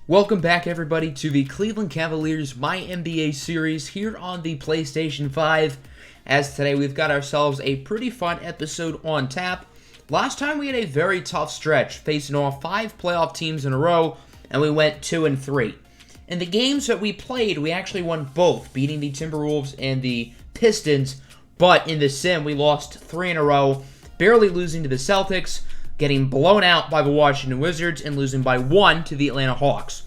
Welcome back, everybody, to the Cleveland Cavaliers MyNBA series here on the PlayStation 5. As today, we've got ourselves a pretty fun episode on tap. Last time, we had a very tough stretch, facing off 5 playoff teams in a row, and we went 2-3. In the games that we played, we actually won both, beating the Timberwolves and the Pistons, but in the sim, we lost 3 in a row, barely losing to the Celtics, getting blown out by the Washington Wizards, and losing by 1 to the Atlanta Hawks.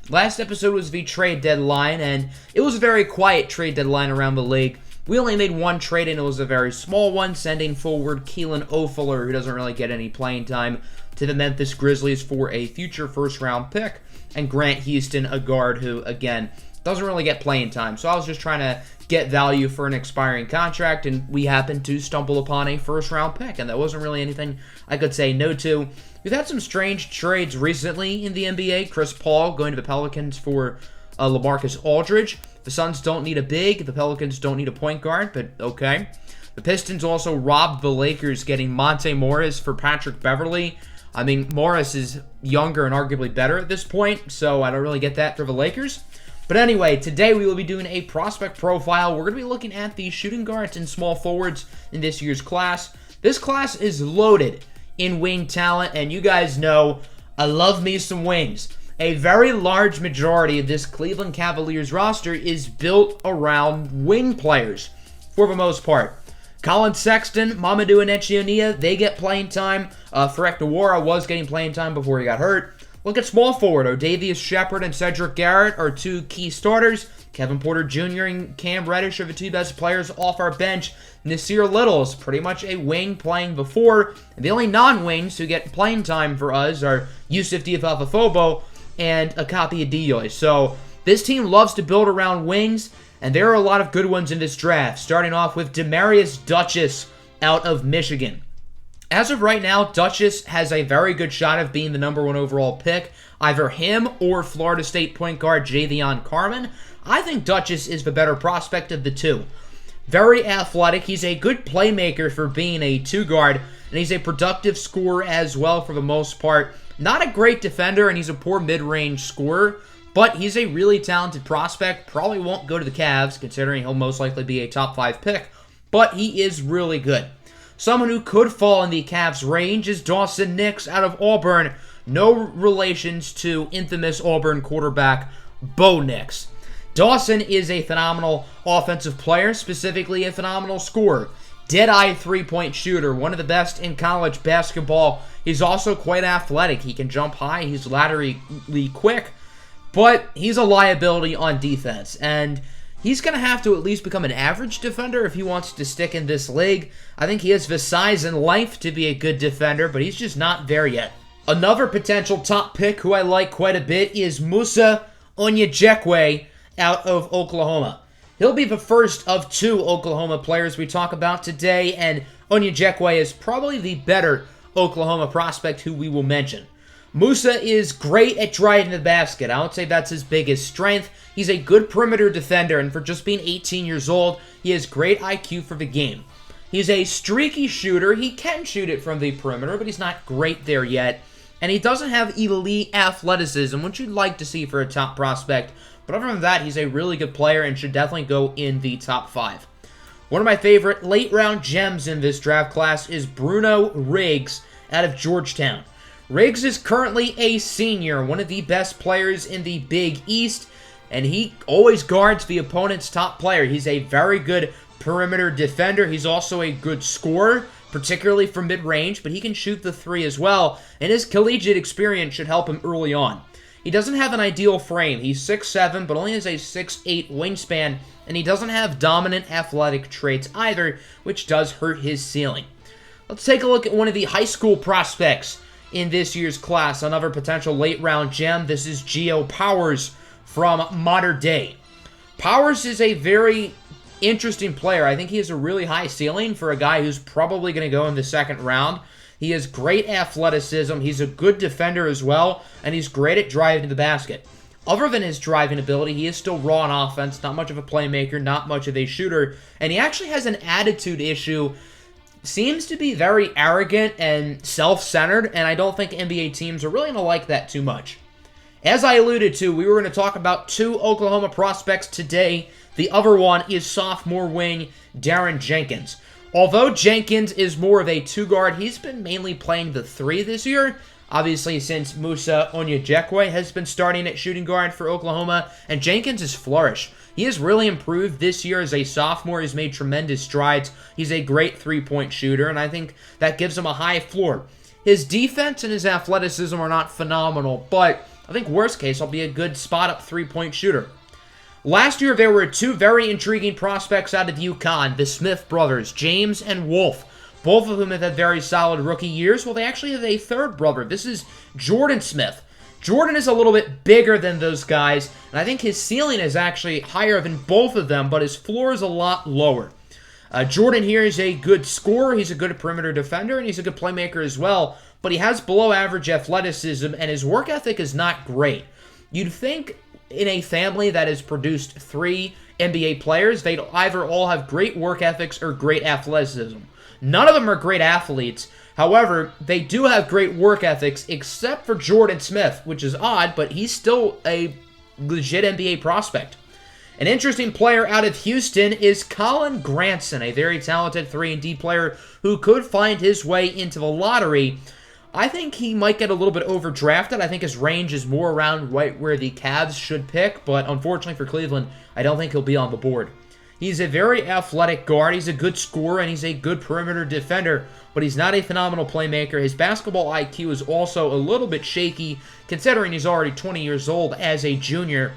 Last episode was the trade deadline, and it was a very quiet trade deadline around the league. We only made one trade, and it was a very small one, sending forward Keelan Ofuller, who doesn't really get any playing time, to the Memphis Grizzlies for a future first-round pick, and Grant Houston, a guard who, again, doesn't really get playing time. So I was just trying to get value for an expiring contract, and we happened to stumble upon a first-round pick, and that wasn't really anything I could say no to. We've had some strange trades recently in the NBA. Chris Paul going to the Pelicans for LaMarcus Aldridge. The Suns don't need a big. The Pelicans don't need a point guard, but okay. The Pistons also robbed the Lakers, getting Monte Morris for Patrick Beverley. I mean, Morris is younger and arguably better at this point, so I don't really get that for the Lakers. But anyway, today we will be doing a prospect profile. We're going to be looking at the shooting guards and small forwards in this year's class. This class is loaded in wing talent, and you guys know I love me some wings. A very large majority of this Cleveland Cavaliers roster is built around wing players, for the most part. Colin Sexton, Mamadou Ennetchionia, they get playing time. Frank Nwora was getting playing time before he got hurt. Look at small forward. Odavius Shepherd and Cedric Garrett are 2 key starters. Kevin Porter Jr. and Cam Reddish are the 2 best players off our bench. Nasir Little is pretty much a wing playing before. And the only non-wings who get playing time for us are Yusuf Diafafobo and Akapi Adioye. So this team loves to build around wings, and there are a lot of good ones in this draft, starting off with Demarius Duchess out of Michigan. As of right now, Duchess has a very good shot of being the #1 overall pick. Either him or Florida State point guard Javion Carmen. I think Duchess is the better prospect of the 2. Very athletic. He's a good playmaker for being a 2-guard, and he's a productive scorer as well for the most part. Not a great defender, and he's a poor mid-range scorer, but he's a really talented prospect. Probably won't go to the Cavs, considering he'll most likely be a top 5 pick, but he is really good. Someone who could fall in the Cavs' range is Dawson Nix out of Auburn. No relations to infamous Auburn quarterback Bo Nix. Dawson is a phenomenal offensive player, specifically a phenomenal scorer. Dead-eye three-point shooter, one of the best in college basketball. He's also quite athletic. He can jump high. He's laterally quick, but he's a liability on defense, and he's going to have to at least become an average defender if he wants to stick in this league. I think he has the size and length to be a good defender, but he's just not there yet. Another potential top pick who I like quite a bit is Musa Onyejekwe out of Oklahoma. He'll be the first of 2 Oklahoma players we talk about today, and Onyejekwe is probably the better Oklahoma prospect who we will mention. Musa is great at driving the basket. I would say that's his biggest strength. He's a good perimeter defender, and for just being 18 years old, he has great IQ for the game. He's a streaky shooter. He can shoot it from the perimeter, but he's not great there yet. And he doesn't have elite athleticism, which you'd like to see for a top prospect. But other than that, he's a really good player and should definitely go in the top 5. One of my favorite late-round gems in this draft class is Bruno Riggs out of Georgetown. Riggs is currently a senior, one of the best players in the Big East, and he always guards the opponent's top player. He's a very good perimeter defender. He's also a good scorer, particularly from mid-range, but he can shoot the 3 as well, and his collegiate experience should help him early on. He doesn't have an ideal frame. He's 6'7", but only has a 6'8" wingspan, and he doesn't have dominant athletic traits either, which does hurt his ceiling. Let's take a look at one of the high school prospects in this year's class. Another potential late-round gem. This is Geo Powers from Mater Dei. Powers is a very interesting player. I think he has a really high ceiling for a guy who's probably going to go in the 2nd round. He has great athleticism. He's a good defender as well, and he's great at driving the basket. Other than his driving ability, he is still raw on offense, not much of a playmaker, not much of a shooter, and he actually has an attitude issue. Seems to be very arrogant and self-centered, and I don't think NBA teams are really going to like that too much. As I alluded to, we were going to talk about 2 Oklahoma prospects today. The other one is sophomore wing Darren Jenkins. Although Jenkins is more of a 2-guard, he's been mainly playing the 3 this year. Obviously, since Musa Onyejekwe has been starting at shooting guard for Oklahoma, and Jenkins has flourished. He has really improved this year as a sophomore. He's made tremendous strides. He's a great 3-point shooter, and I think that gives him a high floor. His defense and his athleticism are not phenomenal, but I think worst case, he'll be a good spot-up 3-point shooter. Last year, there were 2 very intriguing prospects out of UConn, the Smith brothers, James and Wolf. Both of whom have had very solid rookie years. Well, they actually have a 3rd brother. This is Jordan Smith. Jordan is a little bit bigger than those guys, and I think his ceiling is actually higher than both of them, but his floor is a lot lower. Jordan here is a good scorer, he's a good perimeter defender, and he's a good playmaker as well, but he has below-average athleticism, and his work ethic is not great. You'd think in a family that has produced 3 NBA players, they'd either all have great work ethics or great athleticism. None of them are great athletes. However, they do have great work ethics, except for Jordan Smith, which is odd, but he's still a legit NBA prospect. An interesting player out of Houston is Colin Granson, a very talented 3-and-D player who could find his way into the lottery. I think he might get a little bit overdrafted. I think his range is more around right where the Cavs should pick, but unfortunately for Cleveland, I don't think he'll be on the board. He's a very athletic guard, he's a good scorer, and he's a good perimeter defender, but he's not a phenomenal playmaker. His basketball IQ is also a little bit shaky, considering he's already 20 years old as a junior.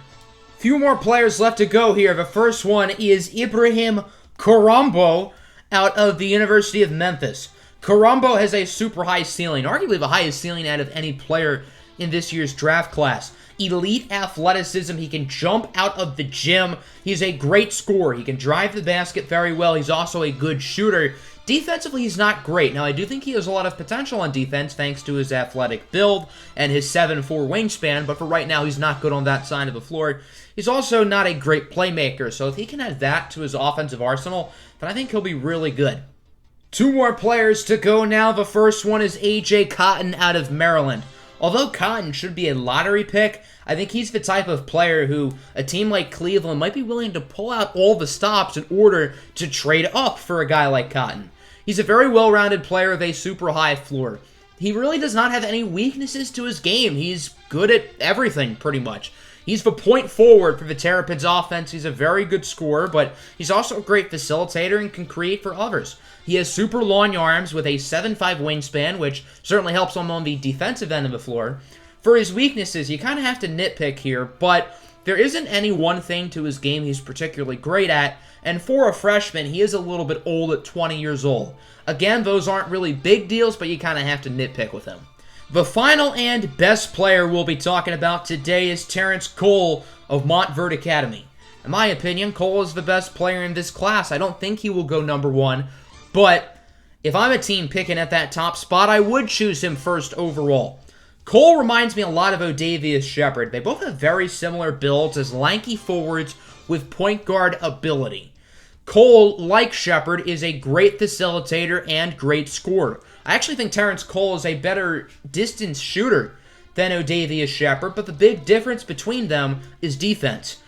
Few more players left to go here. The first one is Ibrahim Karombo out of the University of Memphis. Karombo has a super high ceiling, arguably the highest ceiling out of any player in this year's draft class. Elite athleticism, he can jump out of the gym, he's a great scorer, he can drive the basket very well, he's also a good shooter. Defensively, he's not great. Now, I do think he has a lot of potential on defense thanks to his athletic build and his 7'4" wingspan, but for right now, he's not good on that side of the floor. He's also not a great playmaker, so if he can add that to his offensive arsenal, then I think he'll be really good. 2 more players to go now. The first one is A.J. Cotton out of Maryland. Although Cotton should be a lottery pick, I think he's the type of player who a team like Cleveland might be willing to pull out all the stops in order to trade up for a guy like Cotton. He's a very well-rounded player with a super high floor. He really does not have any weaknesses to his game. He's good at everything, pretty much. He's the point forward for the Terrapins offense. He's a very good scorer, but he's also a great facilitator and can create for others. He has super long arms with a 7'5" wingspan, which certainly helps him on the defensive end of the floor. For his weaknesses, you kind of have to nitpick here, but there isn't any one thing to his game he's particularly great at, and for a freshman, he is a little bit old at 20 years old. Again, those aren't really big deals, but you kind of have to nitpick with him. The final and best player we'll be talking about today is Terrence Cole of Montverde Academy. In my opinion, Cole is the best player in this class. I don't think he will go number 1, but if I'm a team picking at that top spot, I would choose him first overall. Cole reminds me a lot of Odavius Shepherd. They both have very similar builds as lanky forwards with point guard ability. Cole, like Shepherd, is a great facilitator and great scorer. I actually think Terrence Cole is a better distance shooter than Odavius Shepherd, but the big difference between them is defense.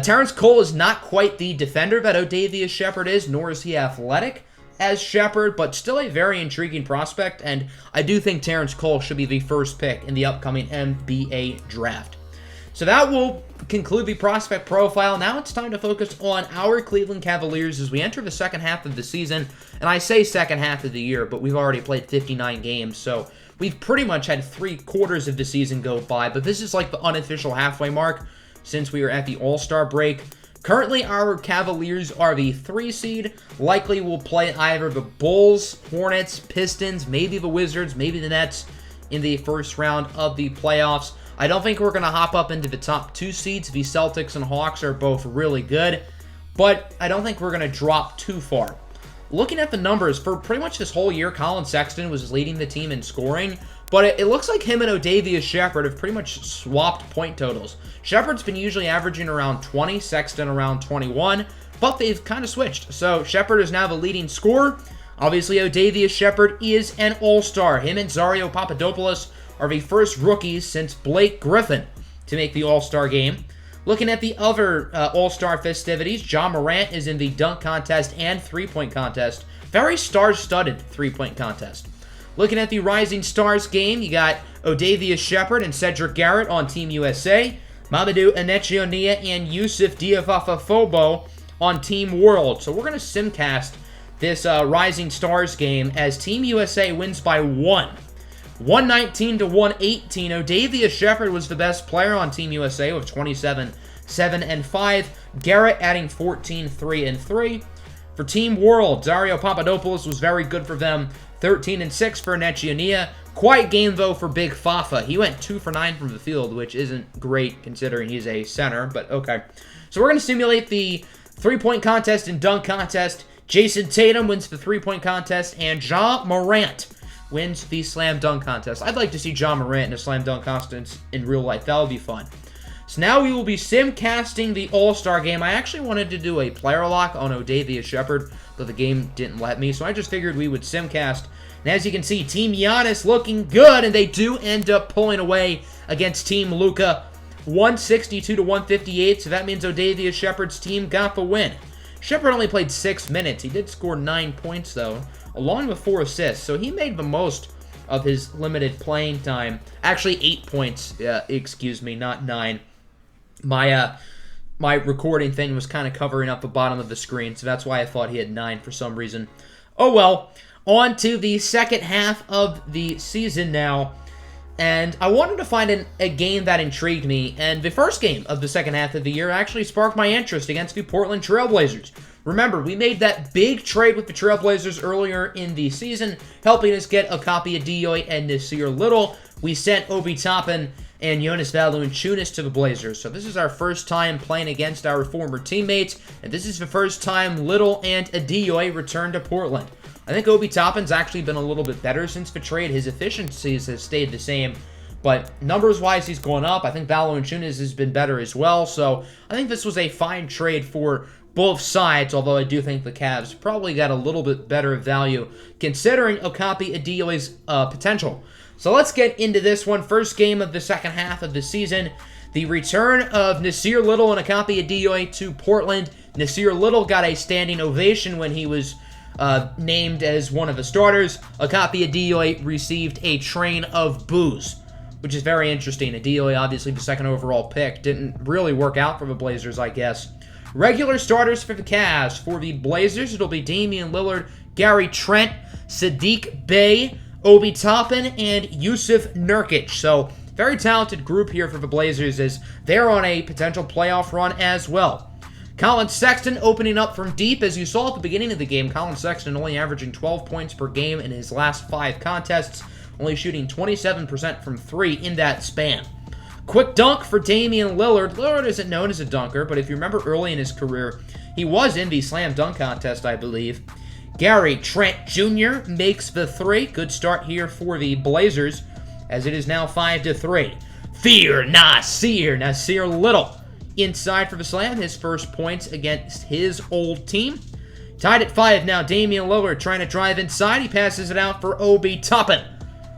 Terrence Cole is not quite the defender that Odavius Shepherd is, nor is he athletic as Shepherd, but still a very intriguing prospect, and I do think Terrence Cole should be the first pick in the upcoming NBA draft. So that will conclude the prospect profile. Now it's time to focus on our Cleveland Cavaliers as we enter the second half of the season. And I say second half of the year, but we've already played 59 games, so we've pretty much had 3/4 of the season go by. But this is like the unofficial halfway mark since we were at the All-Star break. Currently, our Cavaliers are the 3 seed. Likely will play either the Bulls, Hornets, Pistons, maybe the Wizards, maybe the Nets in the first round of the playoffs. I don't think we're going to hop up into the top 2 seeds. The Celtics and Hawks are both really good, but I don't think we're going to drop too far. Looking at the numbers, for pretty much this whole year, Colin Sexton was leading the team in scoring, but it looks like him and Odavius Shepherd have pretty much swapped point totals. Shepherd's been usually averaging around 20, Sexton around 21, but they've kind of switched. So Shepherd is now the leading scorer. Obviously, Odavius Shepherd is an all-star. Him and Zario Papadopoulos are the first rookies since Blake Griffin to make the All-Star game. Looking at the other All-Star festivities, Ja Morant is in the dunk contest and three-point contest. Very star-studded three-point contest. Looking at the Rising Stars game, you got O'Davious Shepherd and Cedric Garrett on Team USA, Mamadou Enechionia and Yusuf Diafafa-Fobo on Team World. So we're going to simcast this Rising Stars game as Team USA wins by 119 to 118. O'Davious Shepherd was the best player on Team USA with 27, 7, and 5. Garrett adding 14, 3, and 3. For Team World, Dario Papadopoulos was very good for them. 13 and 6 for Enechionia. Quiet game, though, for Big Fafa. He went 2 for 9 from the field, which isn't great considering he's a center, but okay. So we're going to simulate the three-point contest and dunk contest. Jason Tatum wins the three-point contest, and Ja Morant wins the slam dunk contest. I'd like to see Ja Morant in a slam dunk contest in real life. That would be fun. So now we will be simcasting the All-Star game. I actually wanted to do a player lock on O'Davious Shepherd, but the game didn't let me, so I just figured we would simcast. And as you can see, Team Giannis looking good, and they do end up pulling away against Team Luka, 162 to 158, so that means O'Davious Shepherd's team got the win. Shepherd only played 6 minutes. He did score 9 points, though, along with 4 assists, so he made the most of his limited playing time. Actually, 8 points, excuse me, not 9. My recording thing was kind of covering up the bottom of the screen, so that's why I thought he had 9 for some reason. Oh well, on to the second half of the season now, and I wanted to find a game that intrigued me, and the first game of the second half of the year actually sparked my interest against the Portland Trail Blazers. Remember, we made that big trade with the Trail Blazers earlier in the season, helping us get a copy of Diop and Nasir Little. We sent Obi Toppin and Jonas Valanciunas to the Blazers. So this is our first time playing against our former teammates, and this is the first time Little and Diop returned to Portland. I think Obi Toppin's actually been a little bit better since the trade. His efficiencies have stayed the same, but numbers-wise, he's going up. I think Valanciunas has been better as well, so I think this was a fine trade for both sides, although I do think the Cavs probably got a little bit better value considering a copy of Diop's potential. So let's get into this one. First game of the second half of the season. The return of Nasir Little and a copy of Diop to Portland. Nasir Little got a standing ovation when he was named as one of the starters. A copy of Diop received a train of boos, which is very interesting. Diop, obviously the second overall pick, didn't really work out for the Blazers, I guess. Regular starters for the Cavs. For the Blazers, it'll be Damian Lillard, Gary Trent, Saddiq Bey, Obi Toppin, and Yusuf Nurkic. So, very talented group here for the Blazers as they're on a potential playoff run as well. Colin Sexton opening up from deep. As you saw at the beginning of the game, Colin Sexton only averaging 12 points per game in his last 5 contests, only shooting 27% from 3 in that span. Quick dunk for Damian Lillard. Lillard isn't known as a dunker, but if you remember early in his career, he was in the slam dunk contest, I believe. Gary Trent Jr. makes the 3. Good start here for the Blazers, as it is now 5-3. Fear Nasir Little inside for the slam. His first points against his old team. Tied at 5 now. Damian Lillard trying to drive inside. He passes it out for Obi Toppin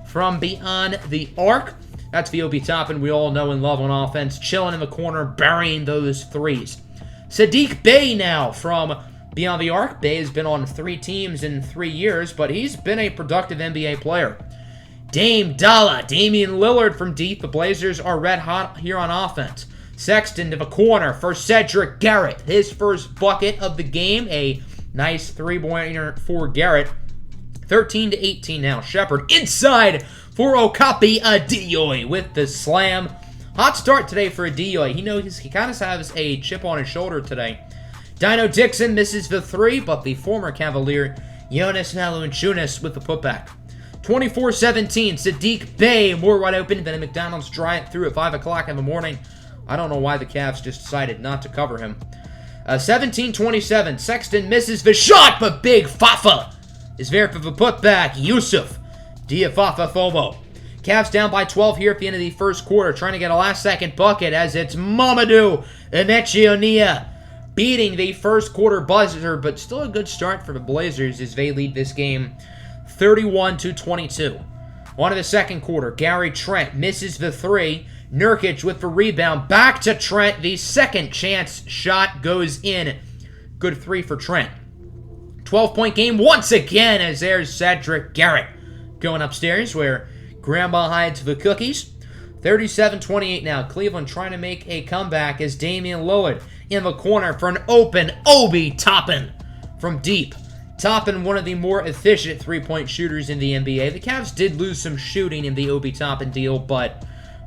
from beyond the arc. That's the Obi Toppin we all know and love on offense. Chilling in the corner, burying those 3s. Saddiq Bey now from beyond the arc. Bey has been on 3 teams in 3 years, but he's been a productive NBA player. Dame Dalla, Damian Lillard from deep. The Blazers are red hot here on offense. Sexton to the corner for Cedric Garrett. His first bucket of the game. A nice 3-pointer for Garrett. 13-18 now. Shepherd inside for Okapi Diop with the slam. Hot start today for Diop. He kind of has a chip on his shoulder today. Dino Dixon misses the 3, but the former Cavalier, Jonas Valanciunas with the putback. 24-17, Saddiq Bey, more wide open than a McDonald's drive-thru at 5 o'clock in the morning. I don't know why the Cavs just decided not to cover him. 17-27, Sexton misses the shot, but Big Fafa is there for the putback. Yusuf Diafafa-Fobo. Cavs down by 12 here at the end of the first quarter, trying to get a last-second bucket as it's Mamadou Enechionia beating the first quarter buzzer, but still a good start for the Blazers as they lead this game 31-22. On to the second quarter, Gary Trent misses the 3. Nurkic with the rebound. Back to Trent. The second chance shot goes in. Good three for Trent. 12-point game once again as there's Cedric Garrett going upstairs where Grandma hides the cookies. 37-28 now. Cleveland trying to make a comeback as Damian Lillard in the corner for an open Obi Toppin from deep. Toppin, one of the more efficient three-point shooters in the NBA. The Cavs did lose some shooting in the Obi Toppin deal, but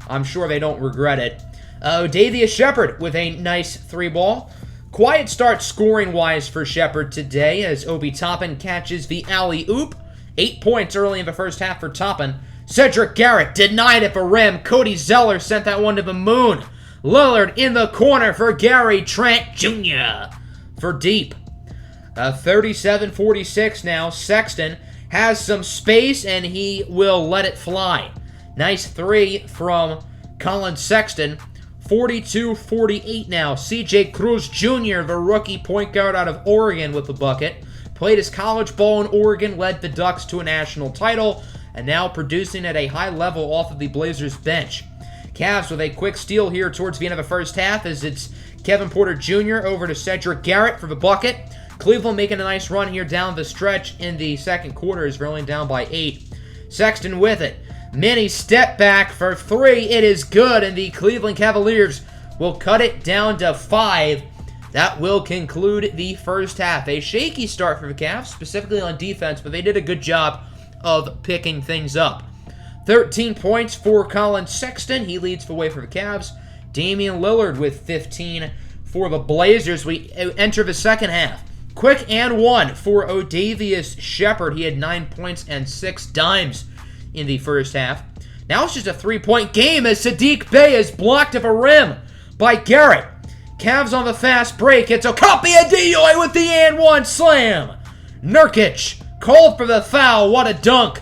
I'm sure they don't regret it. Odavius Shepherd with a nice three ball. Quiet start scoring-wise for Shepherd today as Obi Toppin catches the alley-oop. 8 points early in the first half for Toppin. Cedric Garrett denied at the rim. Cody Zeller sent that one to the moon. Lillard in the corner for Gary Trent Jr. for deep. 37-46 now. Sexton has some space and he will let it fly. Nice three from Colin Sexton. 42-48 now. CJ Cruz Jr., the rookie point guard out of Oregon with the bucket. Played his college ball in Oregon, led the Ducks to a national title, and now producing at a high level off of the Blazers bench. Cavs with a quick steal here towards the end of the first half as it's Kevin Porter Jr. over to Cedric Garrett for the bucket. Cleveland making a nice run here down the stretch in the second quarter as they're only down by 8. Sexton with it. Mini step back for three. It is good, and the Cleveland Cavaliers will cut it down to 5. That will conclude the first half. A shaky start for the Cavs, specifically on defense, but they did a good job of picking things up. 13 points for Colin Sexton. He leads the way for the Cavs. Damian Lillard with 15 for the Blazers. We enter the second half. Quick and one for Odavius Shepherd. He had 9 points and 6 dimes in the first half. Now it's just a 3-point game as Sadiq Bey is blocked at the rim by Garrett. Cavs on the fast break. It's Okapi Adeoye with the and one slam. Nurkic called for the foul. What a dunk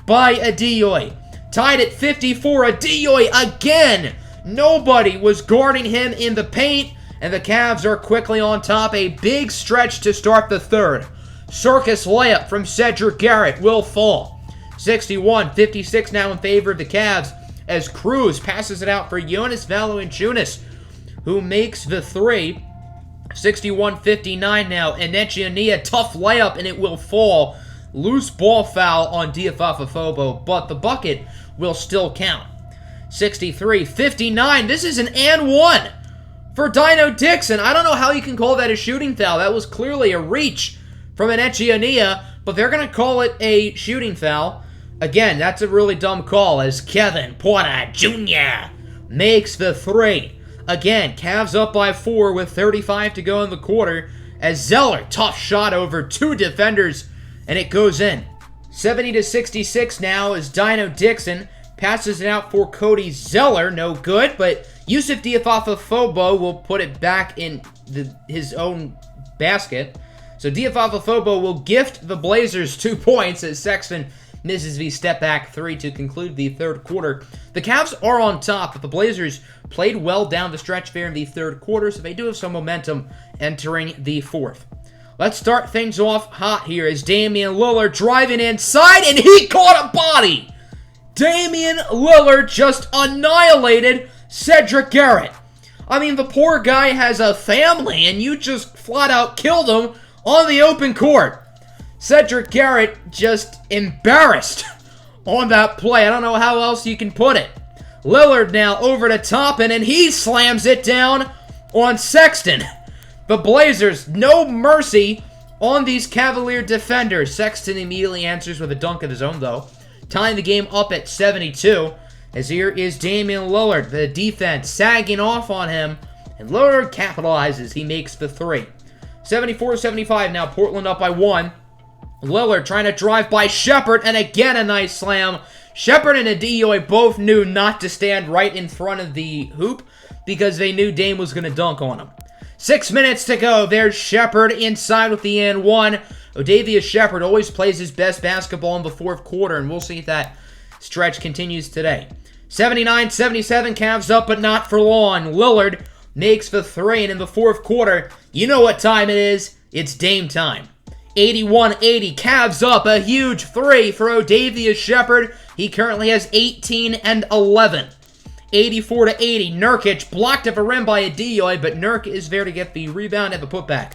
by Adeoye. Tied at 54. Adeoye again. Nobody was guarding him in the paint, and the Cavs are quickly on top. A big stretch to start the third. Circus layup from Cedric Garrett will fall. 61-56 now in favor of the Cavs as Cruz passes it out for Jonas Valanciunas, who makes the three. 61-59 now. Enechia, tough layup, and it will fall. Loose ball foul on Diafafafobo, but the bucket will still count. 63-59. This is an and one for Dino Dixon. I don't know how you can call that a shooting foul. That was clearly a reach from Enechia, but they're going to call it a shooting foul. Again, that's a really dumb call as Kevin Porter Jr. makes the three. Again, Cavs up by 4 with 35 to go in the quarter as Zeller, tough shot over 2 defenders, and it goes in. 70-66 now as Dino Dixon passes it out for Cody Zeller. No good, but Yusuf Diafafafobo will put it back in his own basket. So Diafafafobo will gift the Blazers 2 points as Sexton misses the step-back 3 to conclude the third quarter. The Cavs are on top, but the Blazers played well down the stretch there in the third quarter, so they do have some momentum entering the fourth. Let's start things off hot here as Damian Lillard driving inside, and he caught a body! Damian Lillard just annihilated Cedric Garrett. I mean, the poor guy has a family, and you just flat-out killed him on the open court. Cedric Garrett just embarrassed on that play. I don't know how else you can put it. Lillard now over to Toppin, and he slams it down on Sexton. The Blazers, no mercy on these Cavalier defenders. Sexton immediately answers with a dunk of his own, though. Tying the game up at 72, as here is Damian Lillard. The defense sagging off on him, and Lillard capitalizes. He makes the three. 74-75 now, Portland up by 1. Lillard trying to drive by Shepherd, and again a nice slam. Shepherd and Adeoye both knew not to stand right in front of the hoop because they knew Dame was going to dunk on him. 6 minutes to go. There's Shepherd inside with the and one. Odavius Shepherd always plays his best basketball in the fourth quarter, and we'll see if that stretch continues today. 79-77, Cavs up, but not for long. Lillard makes the three, and in the fourth quarter, you know what time it is. It's Dame time. 81-80, Cavs up, a huge three for Odavius Shepherd. He currently has 18 and 11 84-80. Nurkic blocked at a rim by Adeoye, but Nurk is there to get the rebound and the putback.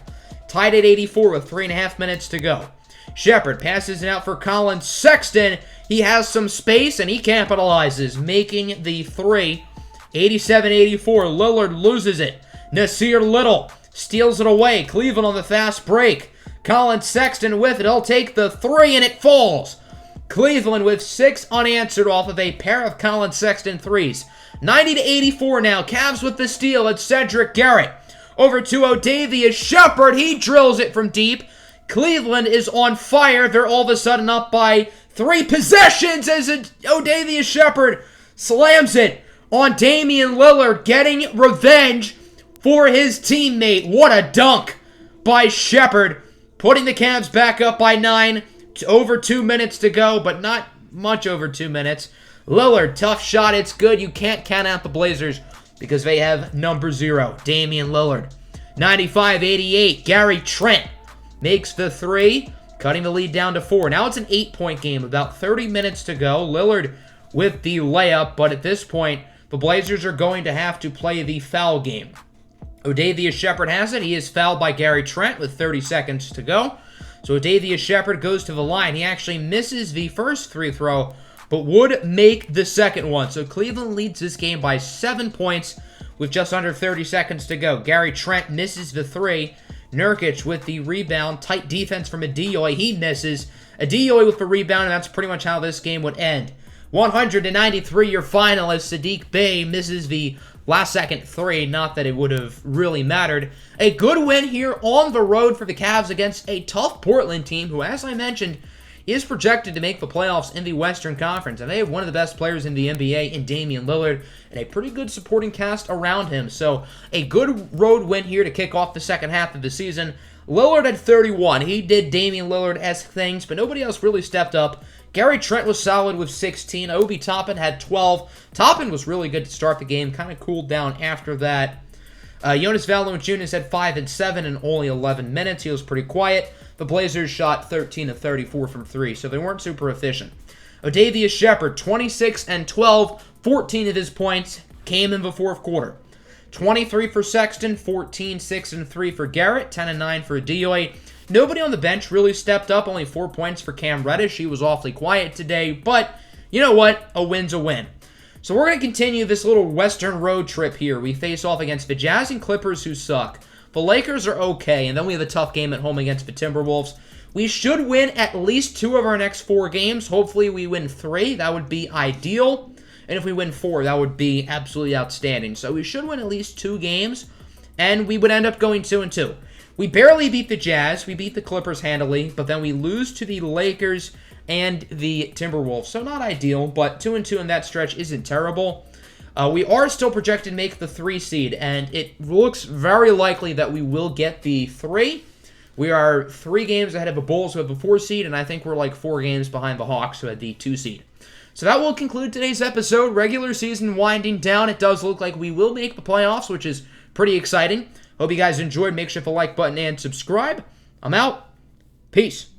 Tied at 84 with 3.5 minutes to go. Shepherd passes it out for Colin Sexton. He has some space, and he capitalizes, making the three. 87-84. Lillard loses it. Nasir Little steals it away. Cleveland on the fast break. Colin Sexton with it. He'll take the three, and it falls. Cleveland with 6 unanswered off of a pair of Colin Sexton threes. 90-84 now. Cavs with the steal. It's Cedric Garrett. Over to O'Davious Shepherd. He drills it from deep. Cleveland is on fire. They're all of a sudden up by 3 possessions as O'Davious Shepherd slams it on Damian Lillard, getting revenge for his teammate. What a dunk by Shepherd, putting the Cavs back up by 9. Over 2 minutes to go, but not much over 2 minutes. Lillard, tough shot. It's good. You can't count out the Blazers because they have number 0, Damian Lillard. 95-88. Gary Trent makes the three, cutting the lead down to 4. Now it's an 8-point game. About 30 minutes to go. Lillard with the layup, but at this point, the Blazers are going to have to play the foul game. O'Davious Shepherd has it. He is fouled by Gary Trent with 30 seconds to go. So O'Davious Shepherd goes to the line. He actually misses the first free throw, but would make the second one. So Cleveland leads this game by 7 points with just under 30 seconds to go. Gary Trent misses the three. Nurkic with the rebound. Tight defense from Adeoye. He misses. Adeoye with the rebound, and that's pretty much how this game would end. 193 your final as Sadiq Bey misses the last second three. Not that it would have really mattered. A good win here on the road for the Cavs against a tough Portland team who, as I mentioned, is projected to make the playoffs in the Western Conference. And they have one of the best players in the NBA in Damian Lillard and a pretty good supporting cast around him. So a good road win here to kick off the second half of the season. Lillard had 31. He did Damian Lillard-esque things, but nobody else really stepped up. Gary Trent was solid with 16. Obi Toppin had 12. Toppin was really good to start the game. Kind of cooled down after that. Jonas Valanciunas had 5 and 7 in only 11 minutes. He was pretty quiet. The Blazers shot 13 of 34 from 3, so they weren't super efficient. O'Davious Shepherd, 26 and 12. 14 of his points came in the fourth quarter. 23 for Sexton, 14, 6 and 3 for Garrett, 10 and 9 for Adeoye. Nobody on the bench really stepped up. Only 4 points for Cam Reddish. He was awfully quiet today, but you know what? A win's a win. So we're going to continue this little Western road trip here. We face off against the Jazz and Clippers, who suck. The Lakers are okay, and then we have a tough game at home against the Timberwolves. We should win at least 2 of our next 4 games. Hopefully we win 3. That would be ideal. And if we win 4, that would be absolutely outstanding. So we should win at least 2 games, and we would end up going 2-2. We barely beat the Jazz. We beat the Clippers handily, but then we lose to the Lakers and the Timberwolves. So not ideal, but 2-2 in that stretch isn't terrible. We are still projected to make the 3 seed, and it looks very likely that we will get the 3. We are 3 games ahead of the Bulls, who have the 4 seed, and I think we're like 4 games behind the Hawks, who had the 2 seed. So that will conclude today's episode. Regular season winding down. It does look like we will make the playoffs, which is pretty exciting. Hope you guys enjoyed. Make sure to hit the like button and subscribe. I'm out. Peace.